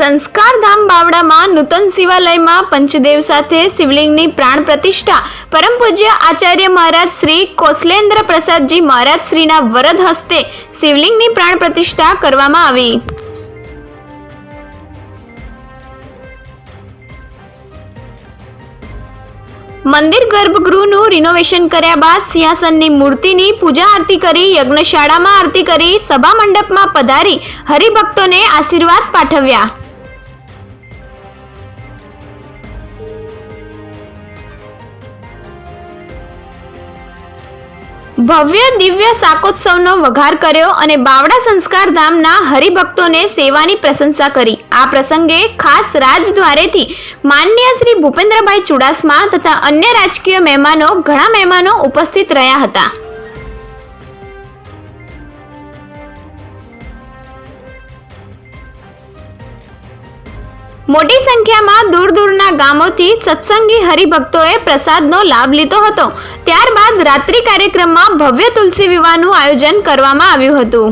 સંસ્કારધામ બાવડામાં નૂતન શિવાલયમાં પંચદેવ સાથે શિવલિંગની પ્રાણ પ્રતિષ્ઠા પરમ પૂજ્ય આચાર્ય મહારાજ શ્રી કૌશલેન્દ્ર પ્રસાદજી મહારાજ શ્રીના વરદ હસ્તે શિવલિંગની પ્રાણ પ્રતિષ્ઠા કરવામાં આવી। મંદિર ગર્ભગૃહનું રિનોવેશન કર્યા બાદ સિંહાસનની મૂર્તિની પૂજા આરતી કરી, યજ્ઞશાળામાં આરતી કરી, સભા મંડપમાં પધારી હરિભક્તોને આશીર્વાદ પાઠવ્યા। ભવ્ય દિવ્ય શાકોત્સવનો વઘાર કર્યો અને બાવડા સંસ્કારધામના હરિભક્તોને સેવાની પ્રશંસા કરી। આ પ્રસંગે ખાસ રાજદ્વારેથી માનનીય શ્રી ભૂપેન્દ્રભાઈ ચુડાસમા તથા અન્ય રાજકીય ઘણા મહેમાનો ઉપસ્થિત રહ્યા હતા। મોટી સંખ્યામાં દૂર દૂરના ગામોથી સત્સંગી હરિભક્તોએ પ્રસાદનો લાભ લીધો હતો। ત્યારબાદ રાત્રિ કાર્યક્રમમાં ભવ્ય તુલસી વિવાહનું આયોજન કરવામાં આવ્યું હતું।